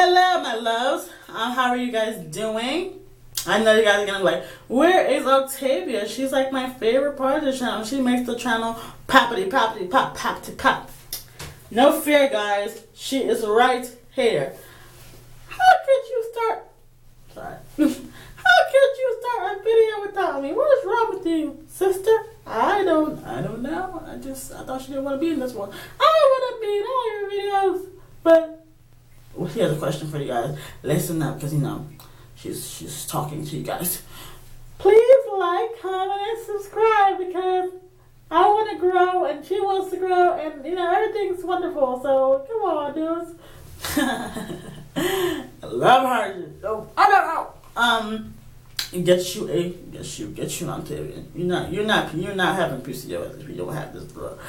Hello, my loves. How are you guys doing? I know you guys are gonna be like, where is Octavia? She's like my favorite part of the channel. She makes the channel poppity poppity pop poppity pop. No fear, guys. She is right here. How could you start? Sorry. How could you start a video without me? What is wrong with you, sister? I don't know. I thought she didn't want to be in this one. I want to be in all your videos, but. Well, she has a question for you guys. Listen up, because she's talking to you guys. Please like, comment, and subscribe because I want to grow and she wants to grow and everything's wonderful. So come on, dudes. I love her. So, I don't know. Get you on TV. You're not having PCOS if you don't have this little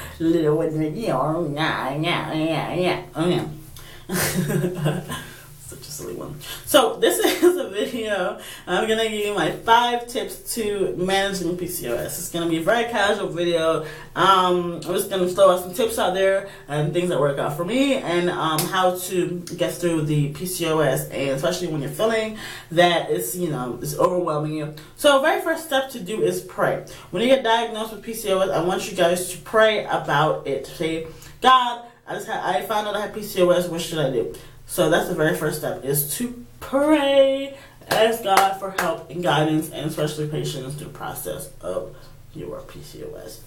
such a silly one. So this is a video. I'm gonna give you my 5 tips to managing PCOS. It's gonna be a very casual video. I'm just gonna throw out some tips out there and things that work out for me, and how to get through the PCOS, and especially when you're feeling that it's it's overwhelming you. So very first step to do is pray. When you get diagnosed with PCOS, I want you guys to pray about it. Say, God, I found out I had PCOS. What should I do? So that's the very first step, is to pray, ask God for help and guidance, and especially patience through the process of your PCOS.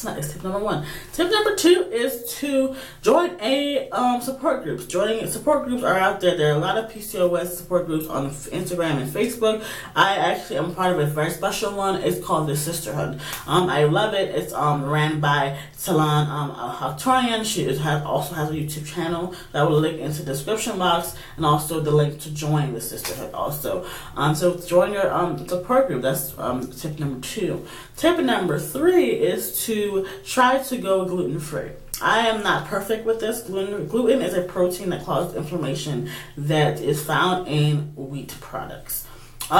That is tip number 1. Tip number 2 is to join a support groups. Joining support groups are out there. There are a lot of PCOS support groups on Instagram and Facebook. I actually am part of a very special one. It's called the Cysterhood. I love it. It's ran by Tallene Channel. She also has a YouTube channel that I will link into the description box, and also the link to join the Cysterhood also. So join your support group. That's tip number 2. Tip number 3 is to try to go gluten-free. I am not perfect with this. Gluten is a protein that causes inflammation that is found in wheat products. It's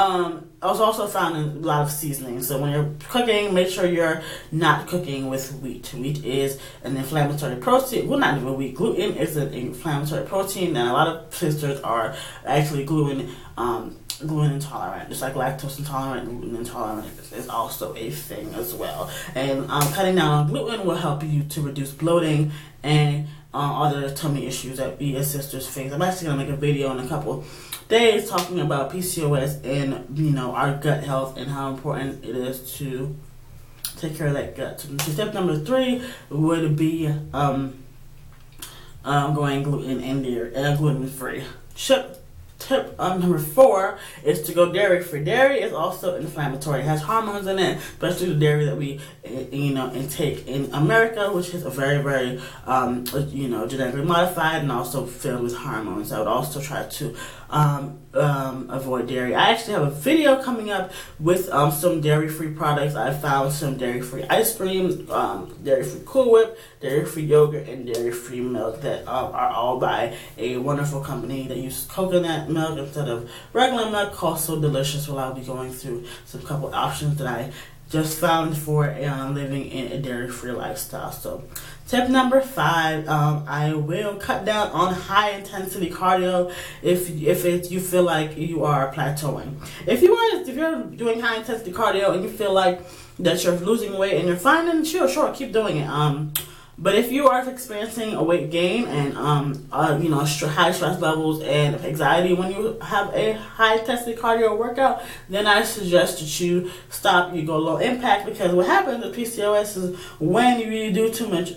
also found in a lot of seasonings. So when you're cooking, make sure you're not cooking with wheat. Wheat is an inflammatory protein. Well, not even wheat. Gluten is an inflammatory protein, and a lot of sisters are actually gluten intolerant, just like lactose intolerant. Gluten intolerant is also a thing as well. And cutting down on gluten will help you to reduce bloating and other tummy issues that we as sisters face. I'm actually gonna make a video in a couple days talking about PCOS and our gut health and how important it is to take care of that gut. So step number 3 would be going gluten free. Tip number 4 is to go dairy free. Dairy is also inflammatory. It has hormones in it, especially the dairy that we intake in America, which is a very, very genetically modified and also filled with hormones. I would also try to avoid dairy. I actually have a video coming up with some dairy free products. I found some dairy free ice cream, dairy free Cool Whip, dairy free yogurt, and dairy free milk that are all by a wonderful company that uses coconut milk instead of regular milk. Called So Delicious. Well, I'll be going through some couple options that I just found for living in a dairy-free lifestyle. So tip number 5, I will cut down on high-intensity cardio if you feel like you are plateauing. If you're doing high-intensity cardio and you feel like that you're losing weight and you're fine, then sure, keep doing it. But if you are experiencing a weight gain and high stress levels and anxiety when you have a high intensity cardio workout, then I suggest that you stop. You go low impact, because what happens with PCOS is when you do too much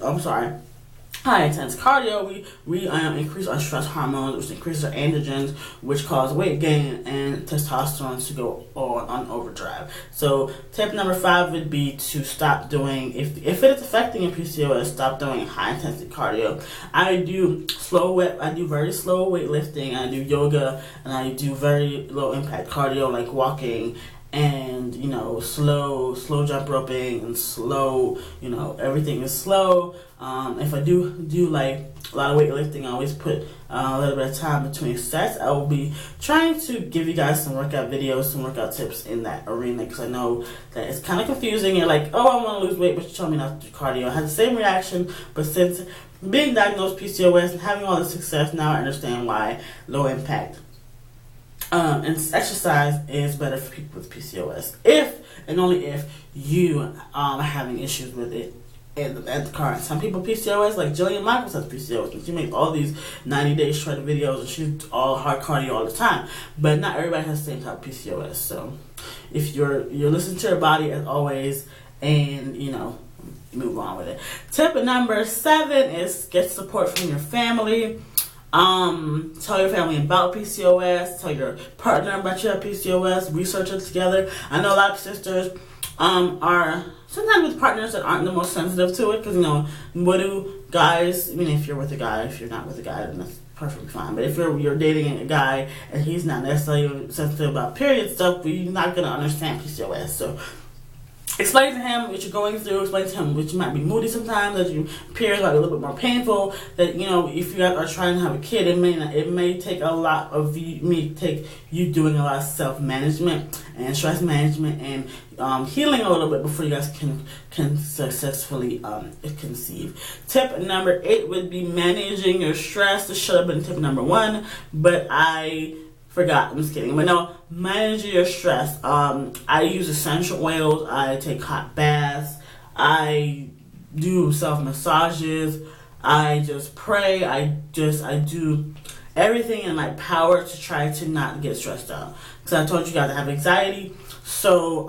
high intense cardio, we increase our stress hormones, which increases our androgens, which cause weight gain and testosterone to go on overdrive. So tip number 5 would be to stop doing, if it is affecting your PCOS, stop doing high intensity cardio. I do very slow weightlifting, I do yoga, and I do very low impact cardio like walking and slow jump roping and slow, everything is slow. If I do like a lot of weightlifting, I always put a little bit of time between sets. I will be trying to give you guys some workout videos, some workout tips in that arena, because I know that it's kind of confusing. You're like, oh, I want to lose weight, but you told me not to do cardio. I had the same reaction, but since being diagnosed PCOS and having all this success, now I understand why low impact and exercise is better for people with PCOS. If and only if you are having issues with it at the current. Some people PCOS, like Jillian Michaels has PCOS, and she makes all these 90-day shredded videos, and she's all hard cardio all the time. But not everybody has the same type of PCOS. So if you're listening to your body as always, and move on with it. Tip number 7 is get support from your family. Tell your family about PCOS. Tell your partner about your PCOS. Research it together. I know a lot of sisters are sometimes with partners that aren't the most sensitive to it, because what do guys? I mean, if you're with a guy, if you're not with a guy, then that's perfectly fine. But if you're dating a guy and he's not necessarily sensitive about period stuff, you're not gonna understand PCOS. So explain to him what you're going through. Explain to him what you might be moody sometimes, that your periods might be a little bit more painful. That if you guys are trying to have a kid, it may take a lot of you doing a lot of self-management and stress management and healing a little bit before you guys can successfully conceive. Tip number 8 would be managing your stress. This should have been tip number 1, but I forgot. I'm just kidding. But no, manage your stress. I use essential oils. I take hot baths. I do self massages. I just pray. I do everything in my power to try to not get stressed out. Because I told you guys I have anxiety. So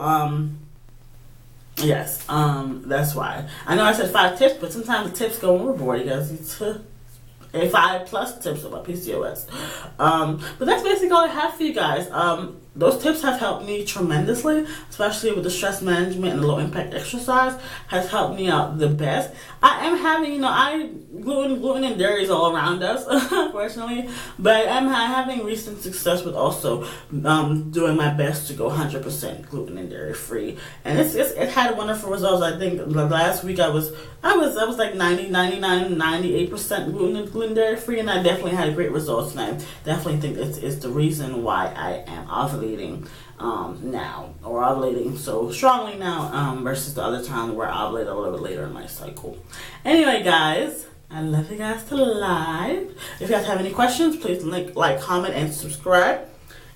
yes, that's why. I know I said 5 tips, but sometimes the tips go overboard. You guys need to 5+ tips about PCOS. But that's basically all I have for you guys. Those tips have helped me tremendously, especially with the stress management and the low impact exercise has helped me out the best. I am having, gluten and dairy is all around us, unfortunately, but I'm having recent success with also doing my best to go 100% gluten and dairy free, and it had wonderful results. I think last week I was like 90, 99, 98% gluten dairy free, and I definitely had great results, and I definitely think it's the reason why I am ovulating now, or ovulating so strongly now versus the other time where I ovulate a little bit later in my cycle. Anyway, guys, I love you guys to live. If you guys have any questions, please like, comment, and subscribe.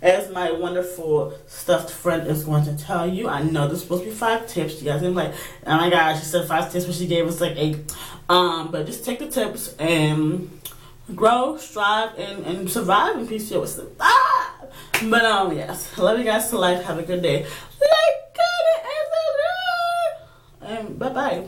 As my wonderful stuffed friend is going to tell you, I know there's supposed to be 5 tips. You guys are like, oh my gosh, she said 5 tips, but she gave us like 8. But just take the tips and grow, strive, and survive in PCOS. But yes, love you guys to life. Have a good day. Like, comment, and subscribe. And bye bye.